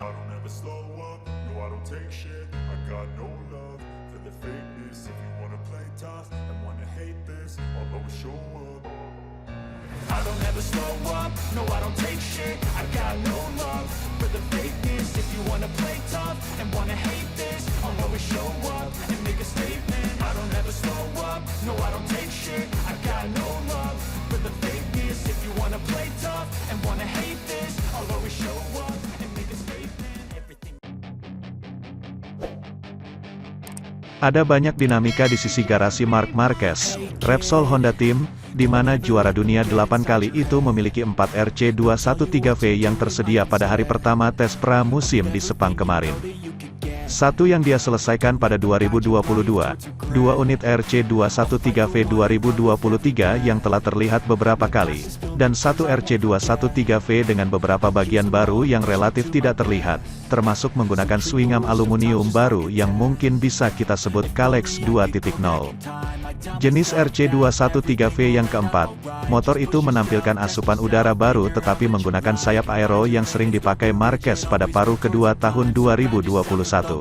I don't ever slow up, no I don't take shit. I got no love for the fakeness. If you wanna play tough and wanna hate this, I'll always show up. I don't ever slow up, no I don't take shit. I got no love for the fakeness. If you wanna play tough and wanna hate this, I'll always show up and make a statement. I don't ever slow up, no I don't take shit. I got no love for the fakeness. If you wanna play tough and wanna hate this, I'll always show up and make a statement. Everything. Ada banyak dinamika di sisi garasi Marc Marquez, Repsol Honda Team, di mana juara dunia 8 kali itu memiliki 4 RC213V yang tersedia pada hari pertama tes pra-musim di Sepang kemarin. Satu yang dia selesaikan pada 2022, 2 unit RC213V 2023 yang telah terlihat beberapa kali, dan 1 RC213V dengan beberapa bagian baru yang relatif tidak terlihat, termasuk menggunakan swingarm aluminium baru yang mungkin bisa kita sebut Kalex 2.0. Jenis RC213V yang keempat, motor itu menampilkan asupan udara baru tetapi menggunakan sayap aero yang sering dipakai Marquez pada paruh kedua tahun 2021.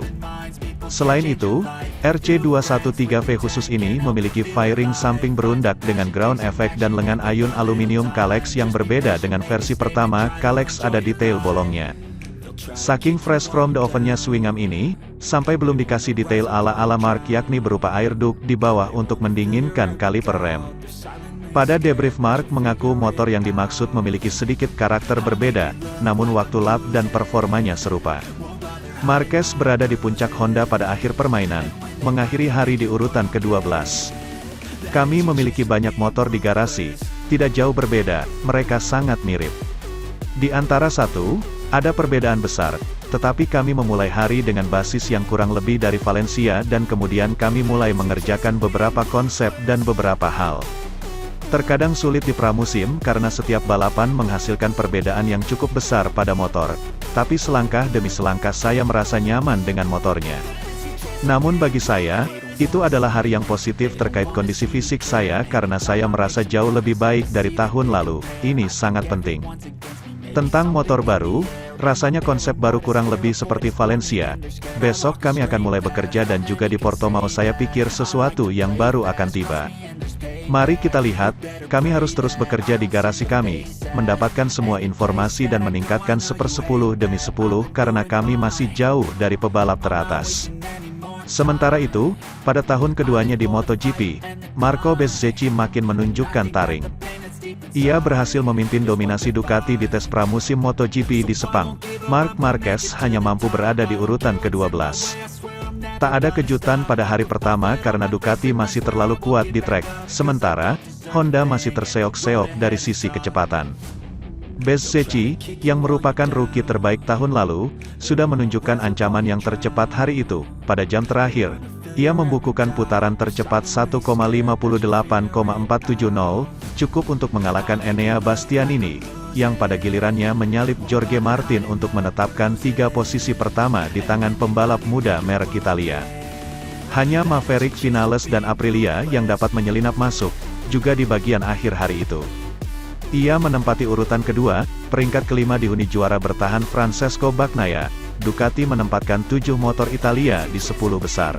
Selain itu, RC213V khusus ini memiliki fairing samping berundak dengan ground effect dan lengan ayun aluminium Kalex yang berbeda dengan versi pertama. Kalex ada detail bolongnya. Saking fresh from the oven-nya swingarm ini, sampai belum dikasih detail ala-ala Marc yakni berupa air duct di bawah untuk mendinginkan kaliper rem. Pada debrief Marc mengaku motor yang dimaksud memiliki sedikit karakter berbeda, namun waktu lap dan performanya serupa. Marquez berada di puncak Honda pada akhir permainan, mengakhiri hari di urutan ke-12. Kami memiliki banyak motor di garasi, tidak jauh berbeda, mereka sangat mirip. Di antara satu, ada perbedaan besar, tetapi kami memulai hari dengan basis yang kurang lebih dari Valencia dan kemudian kami mulai mengerjakan beberapa konsep dan beberapa hal. Terkadang sulit di pramusim karena setiap balapan menghasilkan perbedaan yang cukup besar pada motor, tapi selangkah demi selangkah saya merasa nyaman dengan motornya. Namun bagi saya, itu adalah hari yang positif terkait kondisi fisik saya karena saya merasa jauh lebih baik dari tahun lalu, ini sangat penting. Tentang motor baru, rasanya konsep baru kurang lebih seperti Valencia. Besok kami akan mulai bekerja dan juga di Portimao saya pikir sesuatu yang baru akan tiba. Mari kita lihat, kami harus terus bekerja di garasi kami, mendapatkan semua informasi dan meningkatkan 10 demi 10 karena kami masih jauh dari pebalap teratas. Sementara itu, pada tahun keduanya di MotoGP, Marco Bezzecchi makin menunjukkan taring. Ia berhasil memimpin dominasi Ducati di tes pramusim MotoGP di Sepang. Marc Marquez hanya mampu berada di urutan ke-12. Tak ada kejutan pada hari pertama karena Ducati masih terlalu kuat di trek, sementara Honda masih terseok-seok dari sisi kecepatan. Bezzecchi, yang merupakan rookie terbaik tahun lalu, sudah menunjukkan ancaman yang tercepat hari itu. Pada jam terakhir, ia membukukan putaran tercepat 1,58,470, cukup untuk mengalahkan Enea Bastianini, yang pada gilirannya menyalip Jorge Martin untuk menetapkan 3 posisi pertama di tangan pembalap muda merek Italia. Hanya Maverick Vinales dan Aprilia yang dapat menyelinap masuk, juga di bagian akhir hari itu. Ia menempati urutan kedua, peringkat kelima dihuni juara bertahan Francesco Bagnaia. Ducati menempatkan 7 motor Italia di 10 besar.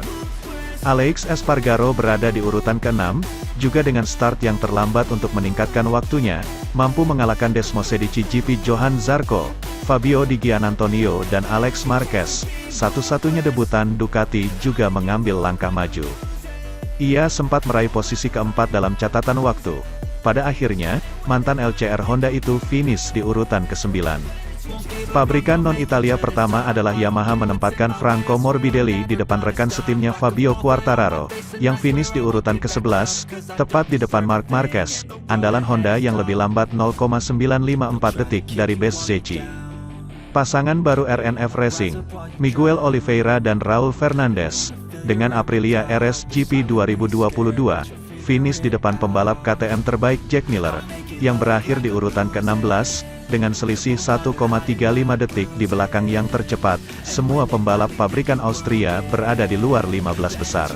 Alex Espargaro berada di urutan ke-6, juga dengan start yang terlambat untuk meningkatkan waktunya, mampu mengalahkan Desmosedici GP Johan Zarco, Fabio Di Gianantonio dan Alex Marquez. Satu-satunya debutan Ducati juga mengambil langkah maju. Ia sempat meraih posisi keempat dalam catatan waktu. Pada akhirnya, mantan LCR Honda itu finish di urutan ke-9. Pabrikan non-Italia pertama adalah Yamaha menempatkan Franco Morbidelli di depan rekan setimnya Fabio Quartararo, yang finish di urutan ke-11, tepat di depan Marc Marquez, andalan Honda yang lebih lambat 0,954 detik dari Bezzecchi. Pasangan baru RNF Racing, Miguel Oliveira dan Raul Fernandez, dengan Aprilia RS GP 2022, finish di depan pembalap KTM terbaik Jack Miller, yang berakhir di urutan ke-16, dengan selisih 1,35 detik di belakang yang tercepat. Semua pembalap pabrikan Austria berada di luar 15 besar.